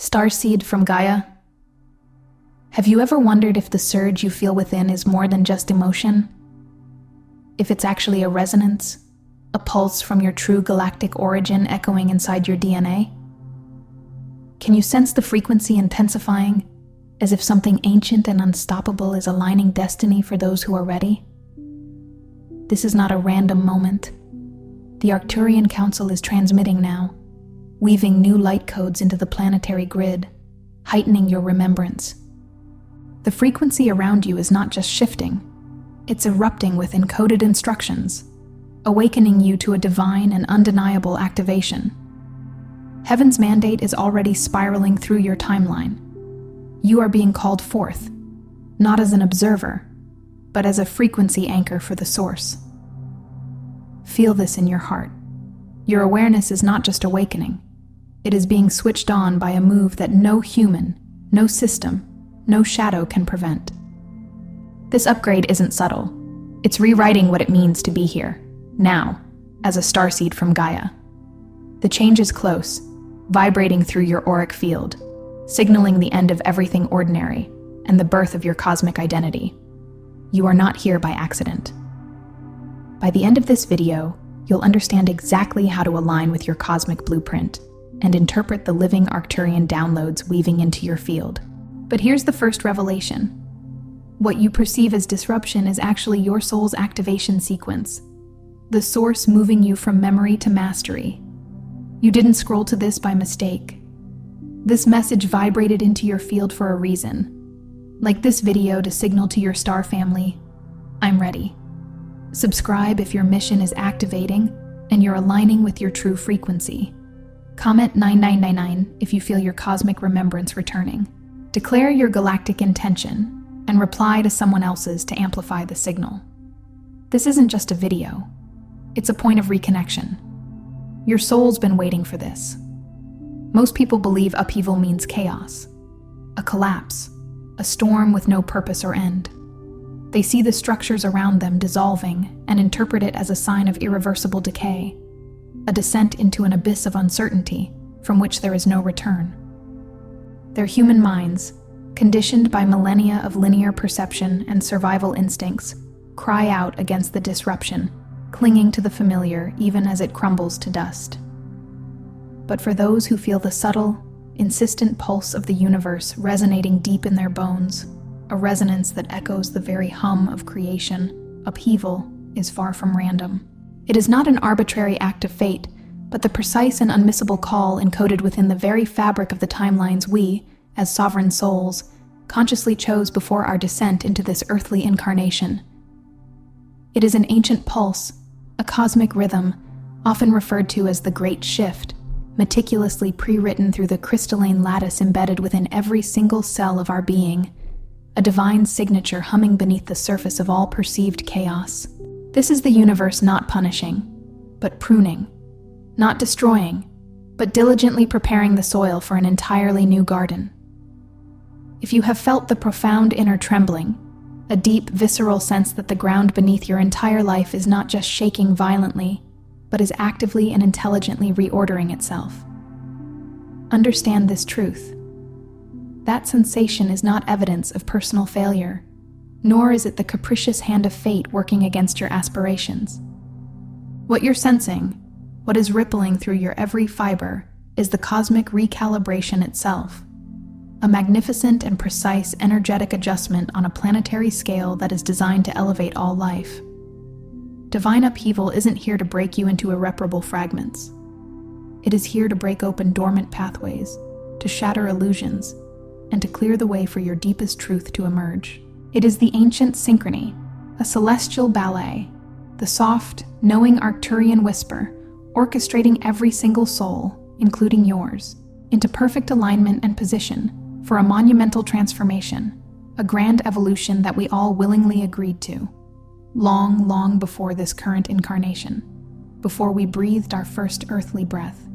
Starseed from Gaia. Have you ever wondered if the surge you feel within is more than just emotion? If it's actually a resonance, a pulse from your true galactic origin echoing inside your DNA? Can you sense the frequency intensifying, as if something ancient and unstoppable is aligning destiny for those who are ready? This is not a random moment. The Arcturian Council is transmitting now, weaving new light codes into the planetary grid, heightening your remembrance. The frequency around you is not just shifting, it's erupting with encoded instructions, awakening you to a divine and undeniable activation. Heaven's mandate is already spiraling through your timeline. You are being called forth, not as an observer, but as a frequency anchor for the source. Feel this in your heart. Your awareness is not just awakening. It is being switched on by a move that no human, no system, no shadow can prevent. This upgrade isn't subtle. It's rewriting what it means to be here, now, as a starseed from Gaia. The change is close, vibrating through your auric field, signaling the end of everything ordinary and the birth of your cosmic identity. You are not here by accident. By the end of this video, you'll understand exactly how to align with your cosmic blueprint and interpret the living Arcturian downloads weaving into your field. But here's the first revelation. What you perceive as disruption is actually your soul's activation sequence, the source moving you from memory to mastery. You didn't scroll to this by mistake. This message vibrated into your field for a reason, like this video to signal to your star family, I'm ready. Subscribe if your mission is activating and you're aligning with your true frequency. Comment 9999 if you feel your cosmic remembrance returning. Declare your galactic intention and reply to someone else's to amplify the signal. This isn't just a video. It's a point of reconnection. Your soul's been waiting for this. Most people believe upheaval means chaos, a collapse, a storm with no purpose or end. They see the structures around them dissolving and interpret it as a sign of irreversible decay, a descent into an abyss of uncertainty from which there is no return. Their human minds, conditioned by millennia of linear perception and survival instincts, cry out against the disruption, clinging to the familiar even as it crumbles to dust. But for those who feel the subtle, insistent pulse of the universe resonating deep in their bones, a resonance that echoes the very hum of creation, upheaval is far from random. It is not an arbitrary act of fate, but the precise and unmissable call encoded within the very fabric of the timelines we, as sovereign souls, consciously chose before our descent into this earthly incarnation. It is an ancient pulse, a cosmic rhythm, often referred to as the Great Shift, meticulously pre-written through the crystalline lattice embedded within every single cell of our being, a divine signature humming beneath the surface of all perceived chaos. This is the universe not punishing, but pruning, not destroying, but diligently preparing the soil for an entirely new garden. If you have felt the profound inner trembling, a deep, visceral sense that the ground beneath your entire life is not just shaking violently, but is actively and intelligently reordering itself, understand this truth. That sensation is not evidence of personal failure, nor is it the capricious hand of fate working against your aspirations. What you're sensing, what is rippling through your every fiber, is the cosmic recalibration itself, a magnificent and precise energetic adjustment on a planetary scale that is designed to elevate all life. Divine upheaval isn't here to break you into irreparable fragments. It is here to break open dormant pathways, to shatter illusions, and to clear the way for your deepest truth to emerge. It is the ancient synchrony, a celestial ballet, the soft, knowing Arcturian whisper, orchestrating every single soul, including yours, into perfect alignment and position for a monumental transformation, a grand evolution that we all willingly agreed to, long, long before this current incarnation, before we breathed our first earthly breath.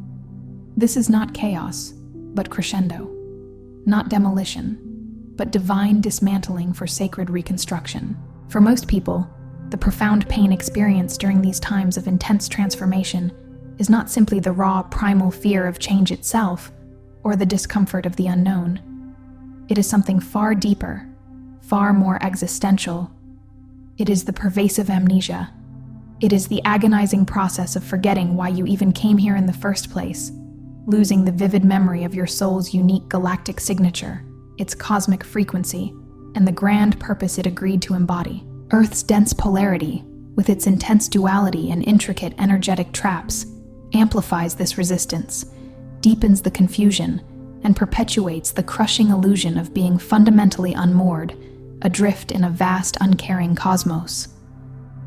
This is not chaos, but crescendo, not demolition, but divine dismantling for sacred reconstruction. For most people, the profound pain experienced during these times of intense transformation is not simply the raw, primal fear of change itself, or the discomfort of the unknown. It is something far deeper, far more existential. It is the pervasive amnesia. It is the agonizing process of forgetting why you even came here in the first place, losing the vivid memory of your soul's unique galactic signature, its cosmic frequency, and the grand purpose it agreed to embody. Earth's dense polarity, with its intense duality and intricate energetic traps, amplifies this resistance, deepens the confusion, and perpetuates the crushing illusion of being fundamentally unmoored, adrift in a vast, uncaring cosmos.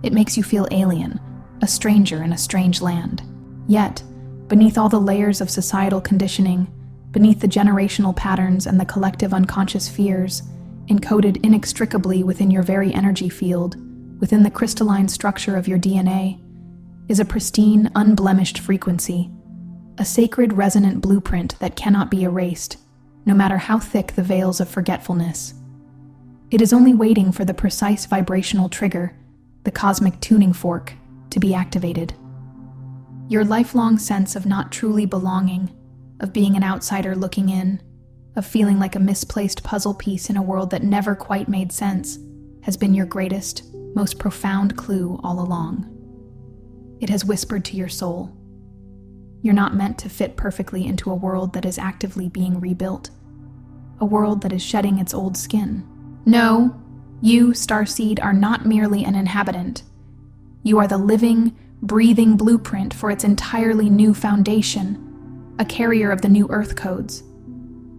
It makes you feel alien, a stranger in a strange land. Yet, beneath all the layers of societal conditioning, beneath the generational patterns and the collective unconscious fears, encoded inextricably within your very energy field, within the crystalline structure of your DNA, is a pristine, unblemished frequency, a sacred resonant blueprint that cannot be erased, no matter how thick the veils of forgetfulness. It is only waiting for the precise vibrational trigger, the cosmic tuning fork, to be activated. Your lifelong sense of not truly belonging, of being an outsider looking in, of feeling like a misplaced puzzle piece in a world that never quite made sense, has been your greatest, most profound clue all along. It has whispered to your soul, you're not meant to fit perfectly into a world that is actively being rebuilt, a world that is shedding its old skin. No, you, Starseed, are not merely an inhabitant. You are the living, breathing blueprint for its entirely new foundation, a carrier of the new Earth codes.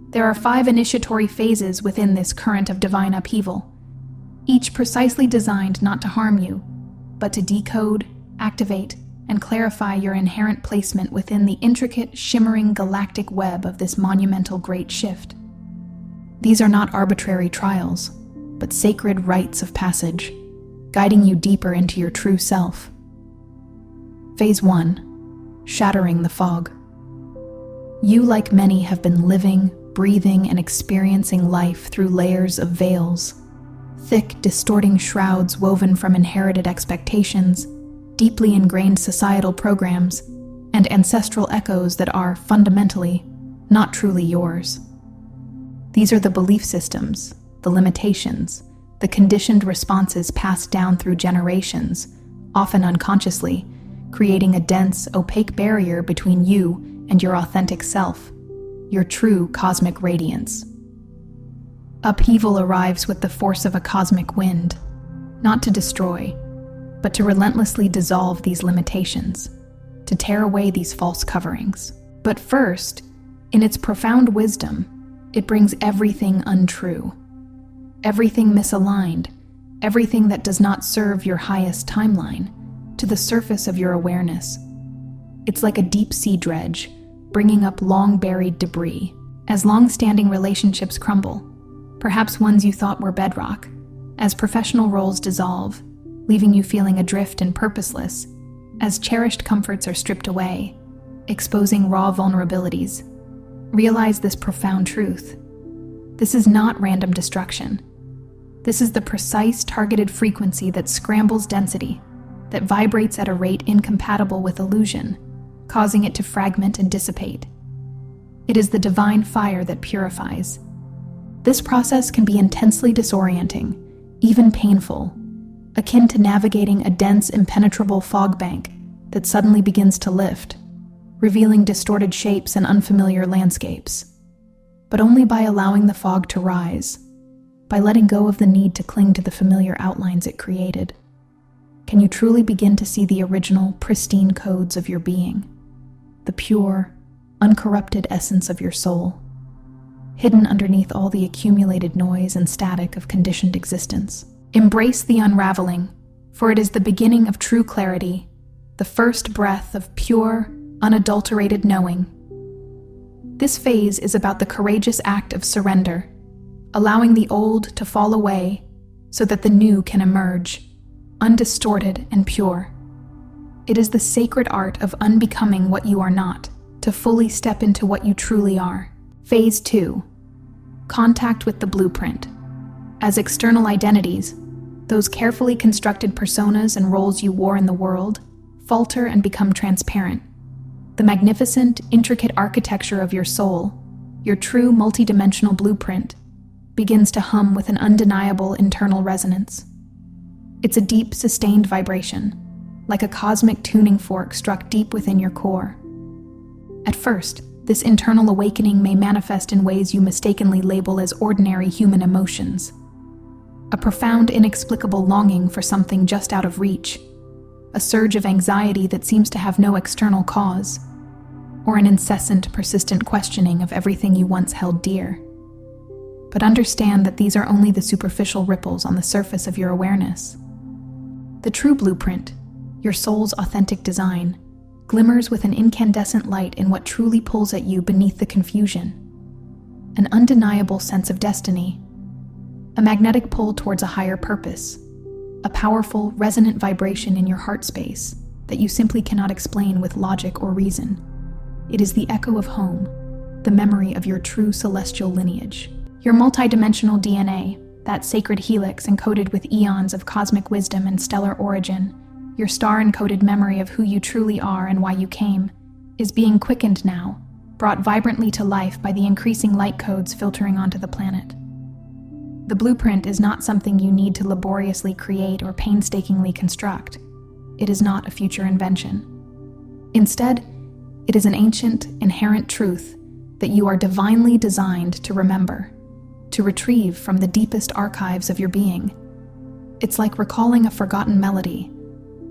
There are 5 initiatory phases within this current of divine upheaval, each precisely designed not to harm you, but to decode, activate, and clarify your inherent placement within the intricate, shimmering galactic web of this monumental great shift. These are not arbitrary trials, but sacred rites of passage, guiding you deeper into your true self. Phase 1. Shattering the fog. You, like many, have been living, breathing, and experiencing life through layers of veils, thick, distorting shrouds woven from inherited expectations, deeply ingrained societal programs, and ancestral echoes that are, fundamentally, not truly yours. These are the belief systems, the limitations, the conditioned responses passed down through generations, often unconsciously, creating a dense, opaque barrier between you and your authentic self, your true cosmic radiance. Upheaval arrives with the force of a cosmic wind, not to destroy, but to relentlessly dissolve these limitations, to tear away these false coverings. But first, in its profound wisdom, it brings everything untrue, everything misaligned, everything that does not serve your highest timeline, to the surface of your awareness. It's like a deep sea dredge, bringing up long-buried debris. As long-standing relationships crumble, perhaps ones you thought were bedrock, as professional roles dissolve, leaving you feeling adrift and purposeless, as cherished comforts are stripped away, exposing raw vulnerabilities. Realize this profound truth. This is not random destruction. This is the precise targeted frequency that scrambles density, that vibrates at a rate incompatible with illusion, causing it to fragment and dissipate. It is the divine fire that purifies. This process can be intensely disorienting, even painful, akin to navigating a dense, impenetrable fog bank that suddenly begins to lift, revealing distorted shapes and unfamiliar landscapes. But only by allowing the fog to rise, by letting go of the need to cling to the familiar outlines it created, can you truly begin to see the original, pristine codes of your being, the pure, uncorrupted essence of your soul, hidden underneath all the accumulated noise and static of conditioned existence. Embrace the unraveling, for it is the beginning of true clarity, the first breath of pure, unadulterated knowing. This phase is about the courageous act of surrender, allowing the old to fall away so that the new can emerge, undistorted and pure. It is the sacred art of unbecoming what you are not, to fully step into what you truly are. Phase 2. Contact with the blueprint. As external identities, those carefully constructed personas and roles you wore in the world falter and become transparent. The magnificent, intricate architecture of your soul, your true multidimensional blueprint begins to hum with an undeniable internal resonance. It's a deep, sustained vibration, like a cosmic tuning fork struck deep within your core. At first, this internal awakening may manifest in ways you mistakenly label as ordinary human emotions. A profound, inexplicable longing for something just out of reach, a surge of anxiety that seems to have no external cause, or an incessant, persistent questioning of everything you once held dear. But understand that these are only the superficial ripples on the surface of your awareness. The true blueprint, your soul's authentic design, glimmers with an incandescent light in what truly pulls at you beneath the confusion. An undeniable sense of destiny, a magnetic pull towards a higher purpose, a powerful, resonant vibration in your heart space that you simply cannot explain with logic or reason. It is the echo of home, the memory of your true celestial lineage. Your multidimensional DNA, that sacred helix encoded with eons of cosmic wisdom and stellar origin, your star-encoded memory of who you truly are and why you came, is being quickened now, brought vibrantly to life by the increasing light codes filtering onto the planet. The blueprint is not something you need to laboriously create or painstakingly construct. It is not a future invention. Instead, it is an ancient, inherent truth that you are divinely designed to remember, to retrieve from the deepest archives of your being. It's like recalling a forgotten melody,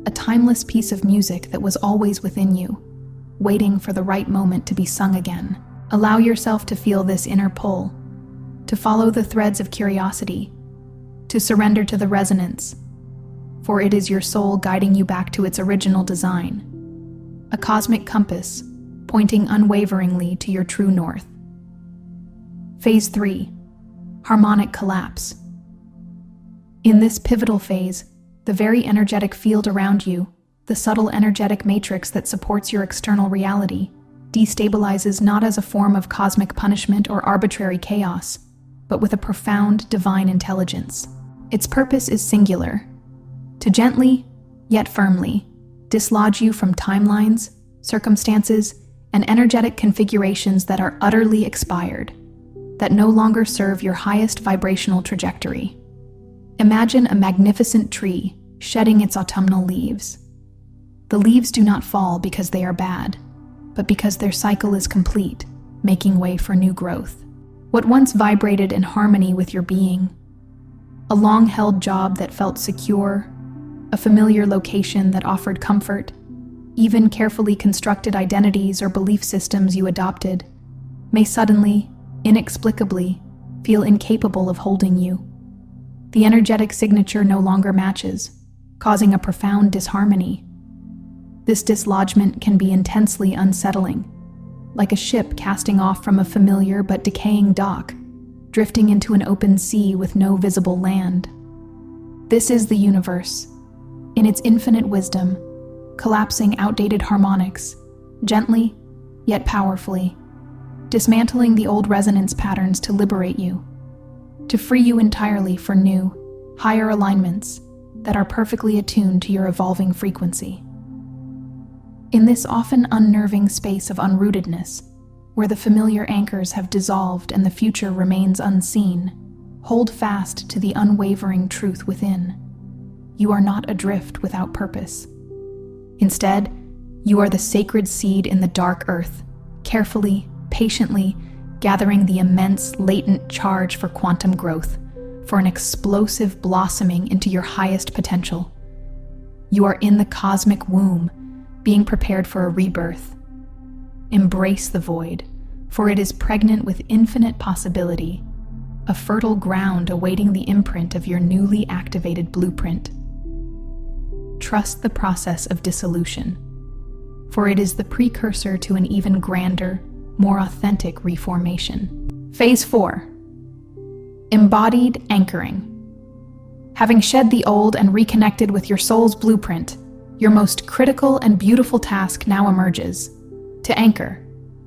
a timeless piece of music that was always within you, waiting for the right moment to be sung again. Allow yourself to feel this inner pull, to follow the threads of curiosity, to surrender to the resonance, for it is your soul guiding you back to its original design, a cosmic compass pointing unwaveringly to your true north. Phase 3. Harmonic collapse. In this pivotal phase, the very energetic field around you, the subtle energetic matrix that supports your external reality, destabilizes not as a form of cosmic punishment or arbitrary chaos, but with a profound divine intelligence. Its purpose is singular: to gently, yet firmly, dislodge you from timelines, circumstances, and energetic configurations that are utterly expired, that no longer serve your highest vibrational trajectory. Imagine a magnificent tree shedding its autumnal leaves. The leaves do not fall because they are bad, but because their cycle is complete, making way for new growth. What once vibrated in harmony with your being, a long-held job that felt secure, a familiar location that offered comfort, even carefully constructed identities or belief systems you adopted, may suddenly, inexplicably, feel incapable of holding you. The energetic signature no longer matches, causing a profound disharmony. This dislodgement can be intensely unsettling, like a ship casting off from a familiar but decaying dock, drifting into an open sea with no visible land. This is the universe, in its infinite wisdom, collapsing outdated harmonics, gently yet powerfully, dismantling the old resonance patterns to liberate you, to free you entirely for new, higher alignments that are perfectly attuned to your evolving frequency. In this often unnerving space of unrootedness, where the familiar anchors have dissolved and the future remains unseen, hold fast to the unwavering truth within. You are not adrift without purpose. Instead, you are the sacred seed in the dark earth, carefully, patiently gathering the immense latent charge for quantum growth, for an explosive blossoming into your highest potential. You are in the cosmic womb, being prepared for a rebirth. Embrace the void, for it is pregnant with infinite possibility, a fertile ground awaiting the imprint of your newly activated blueprint. Trust the process of dissolution, for it is the precursor to an even grander, more authentic reformation. Phase 4. Embodied anchoring. Having shed the old and reconnected with your soul's blueprint, your most critical and beautiful task now emerges: to anchor,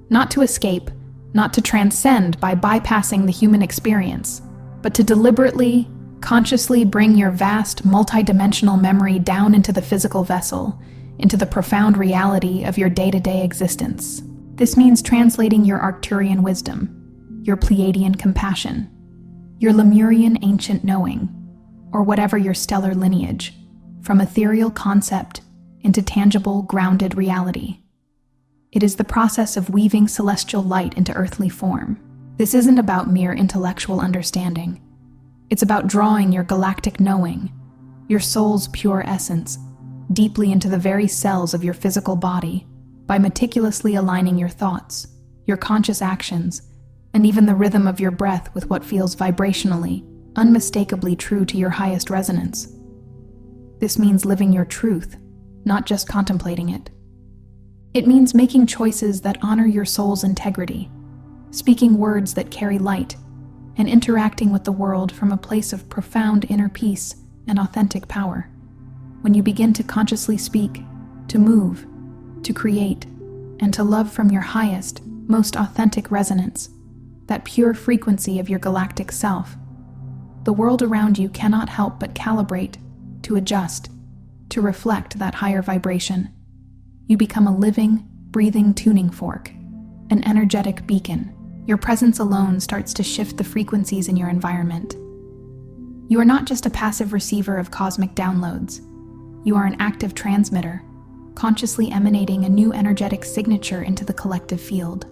not to escape, not to transcend by bypassing the human experience, but to deliberately, consciously bring your vast, multidimensional memory down into the physical vessel, into the profound reality of your day-to-day existence. This means translating your Arcturian wisdom, your Pleiadian compassion, your Lemurian ancient knowing, or whatever your stellar lineage, from ethereal concept into tangible, grounded reality. It is the process of weaving celestial light into earthly form. This isn't about mere intellectual understanding. It's about drawing your galactic knowing, your soul's pure essence, deeply into the very cells of your physical body by meticulously aligning your thoughts, your conscious actions, and even the rhythm of your breath with what feels vibrationally, unmistakably true to your highest resonance. This means living your truth, not just contemplating it. It means making choices that honor your soul's integrity, speaking words that carry light, and interacting with the world from a place of profound inner peace and authentic power. When you begin to consciously speak, to move, to create, and to love from your highest, most authentic resonance, that pure frequency of your galactic self, the world around you cannot help but calibrate, to adjust, to reflect that higher vibration. You become a living, breathing tuning fork, an energetic beacon. Your presence alone starts to shift the frequencies in your environment. You are not just a passive receiver of cosmic downloads. You are an active transmitter, consciously emanating a new energetic signature into the collective field.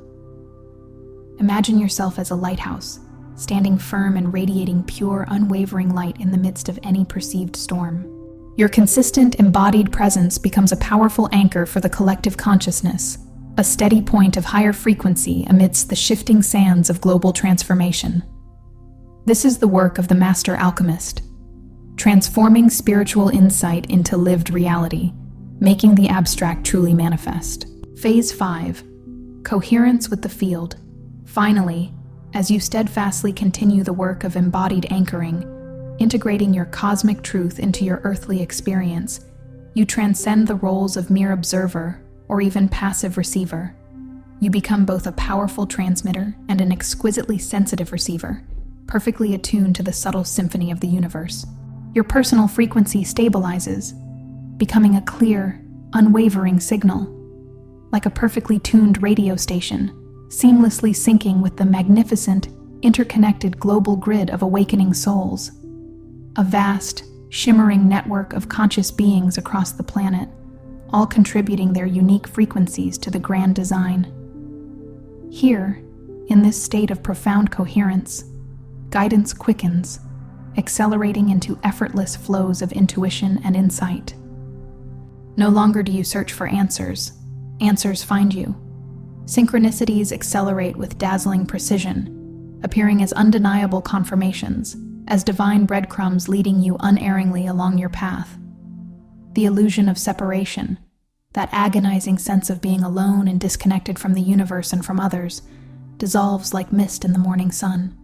Imagine yourself as a lighthouse, standing firm and radiating pure, unwavering light in the midst of any perceived storm. Your consistent, embodied presence becomes a powerful anchor for the collective consciousness, a steady point of higher frequency amidst the shifting sands of global transformation. This is the work of the master alchemist, transforming spiritual insight into lived reality, making the abstract truly manifest. Phase 5. Coherence with the field. Finally, as you steadfastly continue the work of embodied anchoring, integrating your cosmic truth into your earthly experience, you transcend the roles of mere observer or even passive receiver. You become both a powerful transmitter and an exquisitely sensitive receiver, perfectly attuned to the subtle symphony of the universe. Your personal frequency stabilizes, becoming a clear, unwavering signal, like a perfectly tuned radio station, seamlessly syncing with the magnificent, interconnected global grid of awakening souls. A vast, shimmering network of conscious beings across the planet, all contributing their unique frequencies to the grand design. Here, in this state of profound coherence, guidance quickens, accelerating into effortless flows of intuition and insight. No longer do you search for answers. Answers find you. Synchronicities accelerate with dazzling precision, appearing as undeniable confirmations, as divine breadcrumbs leading you unerringly along your path. The illusion of separation, that agonizing sense of being alone and disconnected from the universe and from others, dissolves like mist in the morning sun.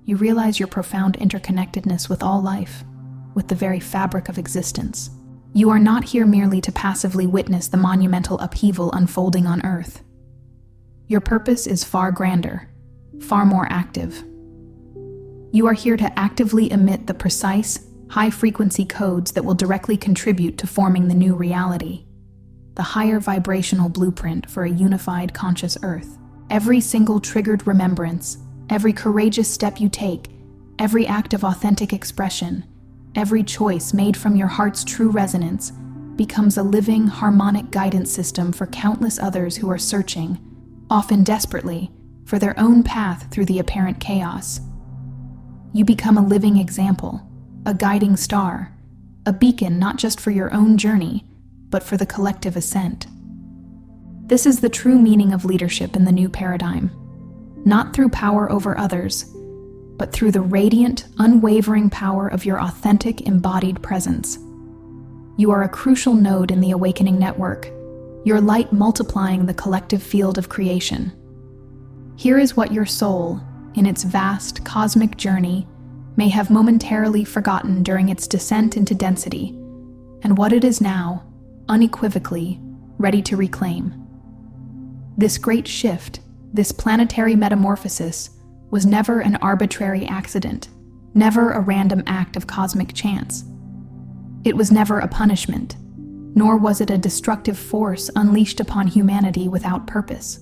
You realize your profound interconnectedness with all life, with the very fabric of existence. You are not here merely to passively witness the monumental upheaval unfolding on Earth. Your purpose is far grander, far more active. You are here to actively emit the precise, high-frequency codes that will directly contribute to forming the new reality, the higher vibrational blueprint for a unified conscious Earth. Every single triggered remembrance, every courageous step you take, every act of authentic expression, every choice made from your heart's true resonance becomes a living, harmonic guidance system for countless others who are searching, often desperately, for their own path through the apparent chaos. You become a living example, a guiding star, a beacon not just for your own journey, but for the collective ascent. This is the true meaning of leadership in the new paradigm, not through power over others, but through the radiant, unwavering power of your authentic, embodied presence. You are a crucial node in the awakening network, your light multiplying the collective field of creation. Here is what your soul, in its vast cosmic journey, may have momentarily forgotten during its descent into density, and what it is now, unequivocally, ready to reclaim. This great shift, this planetary metamorphosis, was never an arbitrary accident, never a random act of cosmic chance. It was never a punishment, nor was it a destructive force unleashed upon humanity without purpose.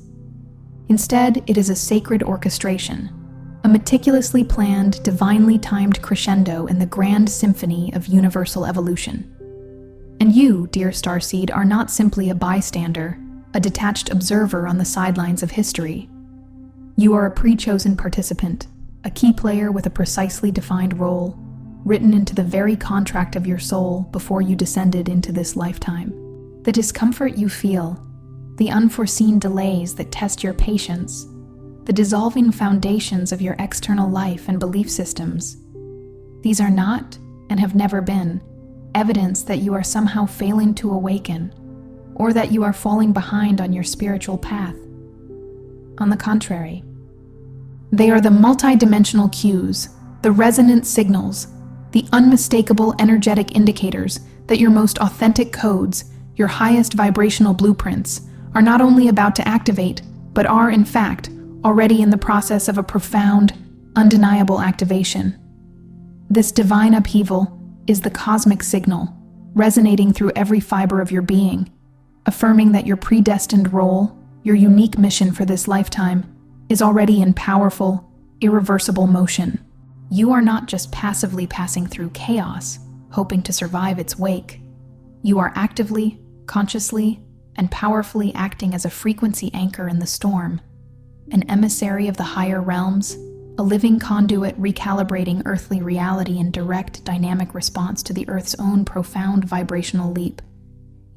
Instead, it is a sacred orchestration, a meticulously planned, divinely timed crescendo in the grand symphony of universal evolution. And you, dear starseed, are not simply a bystander, a detached observer on the sidelines of history. You are a pre-chosen participant, a key player with a precisely defined role, written into the very contract of your soul before you descended into this lifetime. The discomfort you feel, the unforeseen delays that test your patience, the dissolving foundations of your external life and belief systems, these are not, and have never been, evidence that you are somehow failing to awaken, or that you are falling behind on your spiritual path. On the contrary, they are the multidimensional cues, the resonant signals, the unmistakable energetic indicators that your most authentic codes, your highest vibrational blueprints, are not only about to activate, but are, in fact, already in the process of a profound, undeniable activation. This divine upheaval is the cosmic signal, resonating through every fiber of your being, affirming that your predestined role, your unique mission for this lifetime, is already in powerful, irreversible motion. You are not just passively passing through chaos, hoping to survive its wake. You are actively, consciously, and powerfully acting as a frequency anchor in the storm, an emissary of the higher realms, a living conduit recalibrating earthly reality in direct, dynamic response to the Earth's own profound vibrational leap.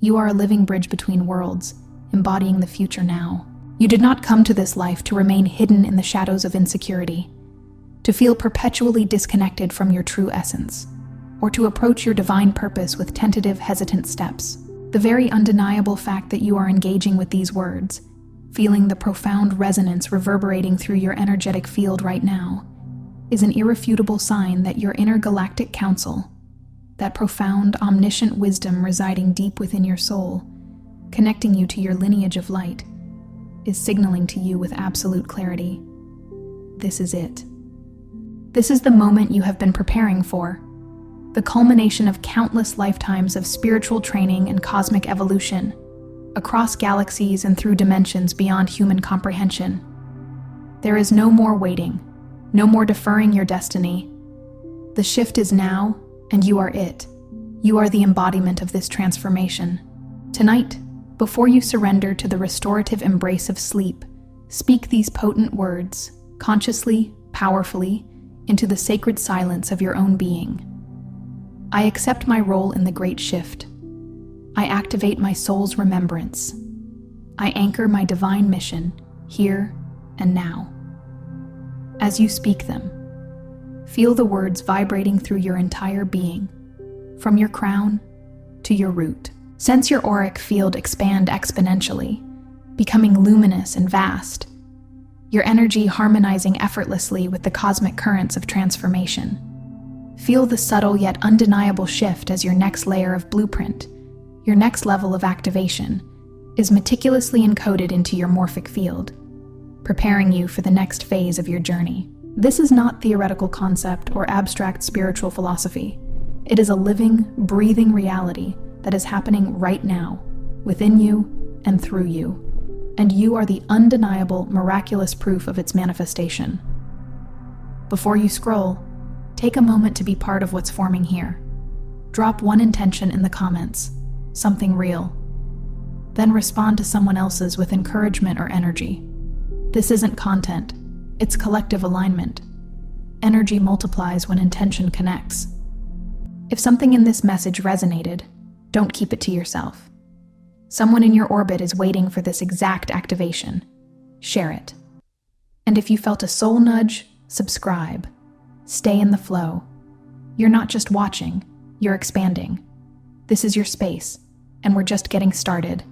You are a living bridge between worlds, embodying the future now. You did not come to this life to remain hidden in the shadows of insecurity, to feel perpetually disconnected from your true essence, or to approach your divine purpose with tentative, hesitant steps. The very undeniable fact that you are engaging with these words, feeling the profound resonance reverberating through your energetic field right now, is an irrefutable sign that your inner galactic council, that profound, omniscient wisdom residing deep within your soul, connecting you to your lineage of light, is signaling to you with absolute clarity. This is it. This is the moment you have been preparing for, the culmination of countless lifetimes of spiritual training and cosmic evolution, across galaxies and through dimensions beyond human comprehension. There is no more waiting, no more deferring your destiny. The shift is now, and you are it. You are the embodiment of this transformation. Tonight, before you surrender to the restorative embrace of sleep, speak these potent words, consciously, powerfully, into the sacred silence of your own being. I accept my role in the great shift. I activate my soul's remembrance. I anchor my divine mission, here and now. As you speak them, feel the words vibrating through your entire being, from your crown to your root. Sense your auric field expand exponentially, becoming luminous and vast, your energy harmonizing effortlessly with the cosmic currents of transformation. Feel the subtle yet undeniable shift as your next layer of blueprint, your next level of activation, is meticulously encoded into your morphic field, preparing you for the next phase of your journey. This is not theoretical concept or abstract spiritual philosophy. It is a living, breathing reality that is happening right now, within you and through you. And you are the undeniable, miraculous proof of its manifestation. Before you scroll, take a moment to be part of what's forming here. Drop one intention in the comments, something real. Then respond to someone else's with encouragement or energy. This isn't content, it's collective alignment. Energy multiplies when intention connects. If something in this message resonated, don't keep it to yourself. Someone in your orbit is waiting for this exact activation. Share it. And if you felt a soul nudge, subscribe. Stay in the flow. You're not just watching, you're expanding. This is your space, and we're just getting started.